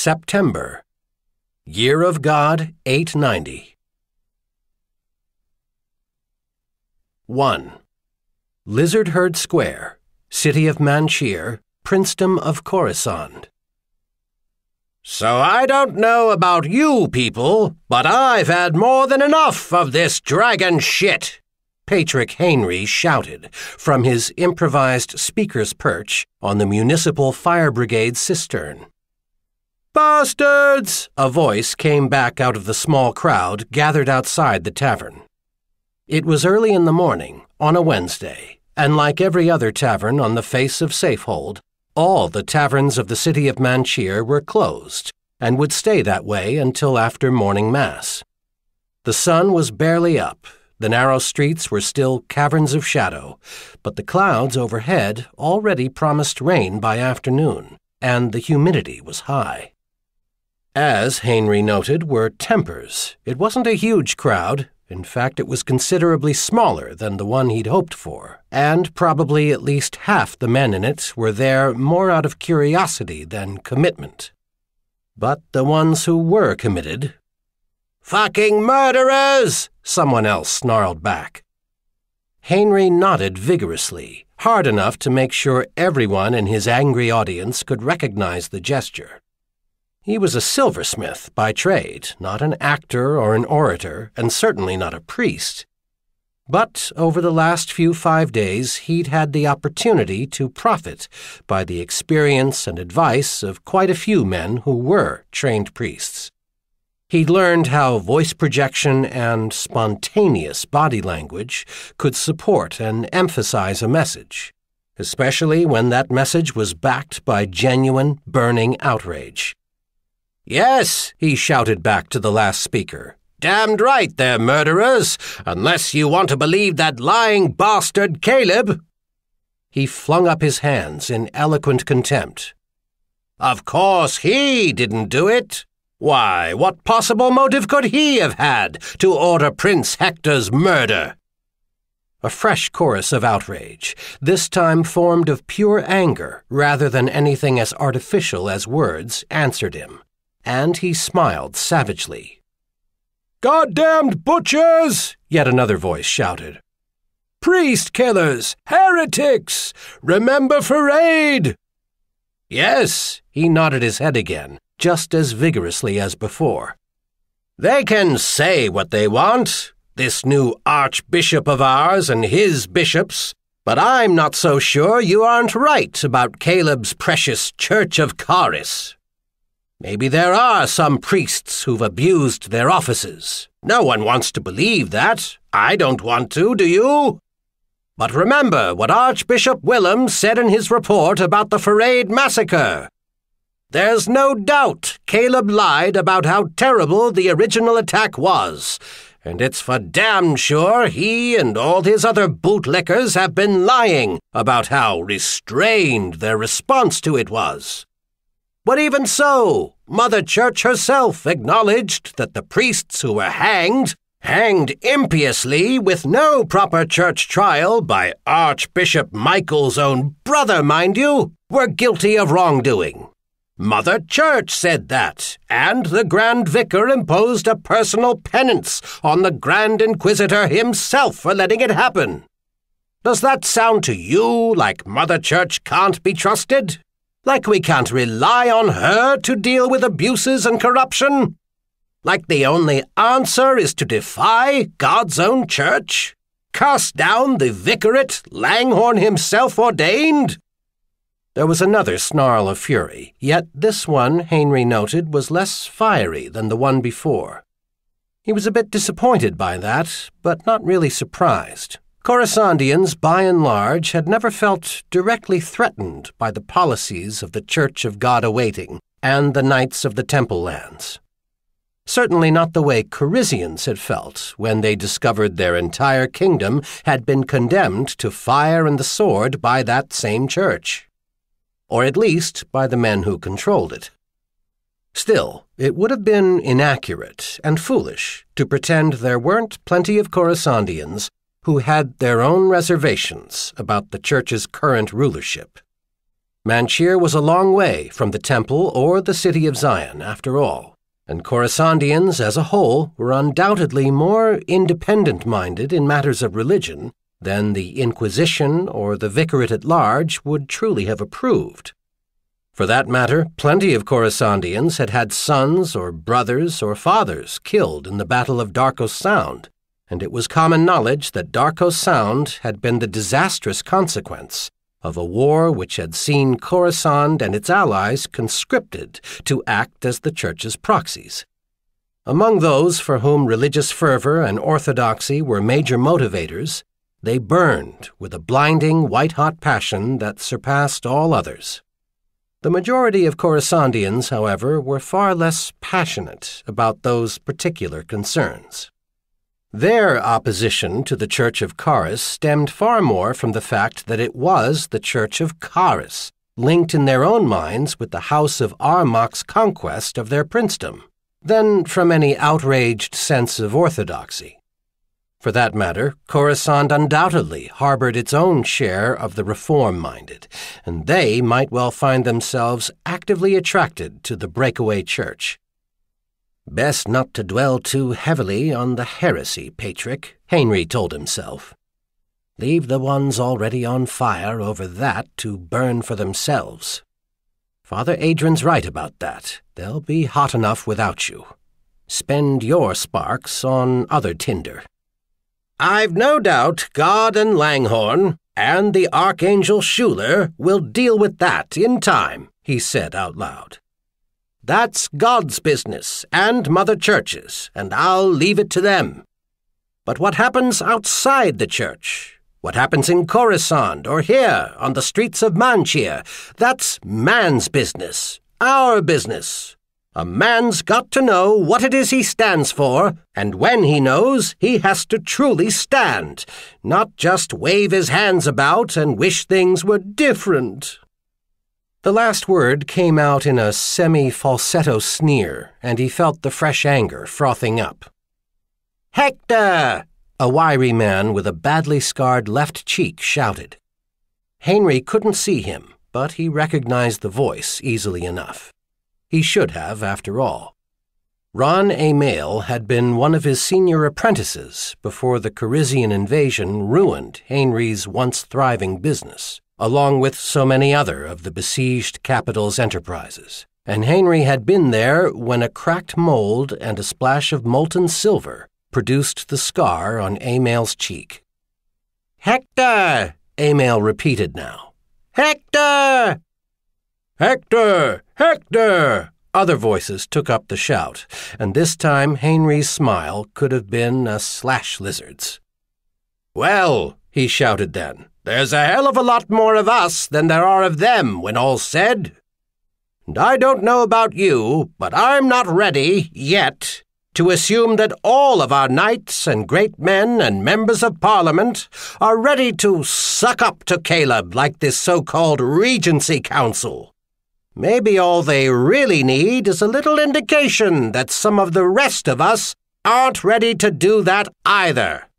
September. Year of God 890. 1. Lizardherd Square, City of Manchir, Princedom of Khorasan. So I don't know about you people, but I've had more than enough of this dragon shit, Patrick Henry shouted from his improvised speaker's perch on the municipal fire brigade cistern. Bastards! A voice came back out of the small crowd gathered outside the tavern. It was early in the morning, on a Wednesday, and like every other tavern on the face of Safehold, all the taverns of the city of Manchir were closed and would stay that way until after morning mass. The sun was barely up, the narrow streets were still caverns of shadow, but the clouds overhead already promised rain by afternoon, and the humidity was high. As Henry noted, were tempers. It wasn't a huge crowd. In fact, it was considerably smaller than the one he'd hoped for, and probably at least half the men in it were there more out of curiosity than commitment. But the ones who were committed— "Fucking murderers!" someone else snarled back. Henry nodded vigorously, hard enough to make sure everyone in his angry audience could recognize the gesture. He was a silversmith by trade, not an actor or an orator, and certainly not a priest. But over the last 5 days, he'd had the opportunity to profit by the experience and advice of quite a few men who were trained priests. He'd learned how voice projection and spontaneous body language could support and emphasize a message, especially when that message was backed by genuine, burning outrage. "Yes," he shouted back to the last speaker. "Damned right they're murderers, unless you want to believe that lying bastard Cayleb." He flung up his hands in eloquent contempt. "Of course he didn't do it. Why, what possible motive could he have had to order Prince Hector's murder?" A fresh chorus of outrage, this time formed of pure anger rather than anything as artificial as words, answered him, and he smiled savagely. "Goddamned butchers!" yet another voice shouted. "Priest killers! Heretics! Remember Parade!" Yes, he nodded his head again, just as vigorously as before. "They can say what they want, this new archbishop of ours and his bishops, but I'm not so sure you aren't right about Cayleb's precious Church of Charis. Maybe there are some priests who've abused their offices. No one wants to believe that. I don't want to, do you? But remember what Archbishop Willem said in his report about the Parade massacre. There's no doubt Cayleb lied about how terrible the original attack was, and it's for damn sure he and all his other bootlickers have been lying about how restrained their response to it was. But even so, Mother Church herself acknowledged that the priests who were hanged impiously with no proper church trial by Archbishop Michael's own brother, mind you, were guilty of wrongdoing. Mother Church said that, and the Grand Vicar imposed a personal penance on the Grand Inquisitor himself for letting it happen. Does that sound to you like Mother Church can't be trusted? Like we can't rely on her to deal with abuses and corruption? Like the only answer is to defy God's own church? Cast down the vicariate Langhorne himself ordained? There was another snarl of fury, yet this one, Henry noted, was less fiery than the one before. He was a bit disappointed by that, but not really surprised. Khorasandians, by and large, had never felt directly threatened by the policies of the Church of God Awaiting and the Knights of the Temple Lands. Certainly not the way Charisians had felt when they discovered their entire kingdom had been condemned to fire and the sword by that same church. Or at least by the men who controlled it. Still, it would have been inaccurate and foolish to pretend there weren't plenty of Khorasandians who had their own reservations about the church's current rulership. Manchir was a long way from the temple or the city of Zion, after all, and Khorasandians as a whole were undoubtedly more independent-minded in matters of religion than the Inquisition or the Vicariate at large would truly have approved. For that matter, plenty of Khorasandians had had sons or brothers or fathers killed in the Battle of Darkos Sound, and it was common knowledge that Darkos Sound had been the disastrous consequence of a war which had seen Khorasan and its allies conscripted to act as the Church's proxies. Among those for whom religious fervor and orthodoxy were major motivators, they burned with a blinding, white-hot passion that surpassed all others. The majority of Khorasandians, however, were far less passionate about those particular concerns. Their opposition to the Church of Charis stemmed far more from the fact that it was the Church of Charis, linked in their own minds with the House of Ahrmahk's conquest of their princedom, than from any outraged sense of orthodoxy. For that matter, Khorasan undoubtedly harbored its own share of the reform-minded, and they might well find themselves actively attracted to the breakaway church. "Best not to dwell too heavily on the heresy, Patrick," Henry told himself. "Leave the ones already on fire over that to burn for themselves. Father Adrian's right about that. They'll be hot enough without you. Spend your sparks on other tinder." "I've no doubt God and Langhorn and the Archangel Schuler will deal with that in time," he said out loud. "That's God's business and Mother Church's, and I'll leave it to them. But what happens outside the church? What happens in Khorasan or here on the streets of Manchir? That's man's business, our business. A man's got to know what it is he stands for, and when he knows, he has to truly stand, not just wave his hands about and wish things were different." The last word came out in a semi-falsetto sneer, and he felt the fresh anger frothing up. "Hector!" a wiry man with a badly scarred left cheek shouted. Henry couldn't see him, but he recognized the voice easily enough. He should have, after all. Ron Email had been one of his senior apprentices before the Charisian invasion ruined Henry's once thriving business, along with so many other of the besieged capital's enterprises, and Henry had been there when a cracked mold and a splash of molten silver produced the scar on Email's cheek. "Hector!" Email repeated now. "Hector!" "Hector! Hector!" Other voices took up the shout, and this time Henry's smile could have been a slash lizard's. "Well," he shouted then, "there's a hell of a lot more of us than there are of them when all's said. And I don't know about you, but I'm not ready, yet, to assume that all of our knights and great men and members of Parliament are ready to suck up to Cayleb like this so-called Regency Council. Maybe all they really need is a little indication that some of the rest of us aren't ready to do that either."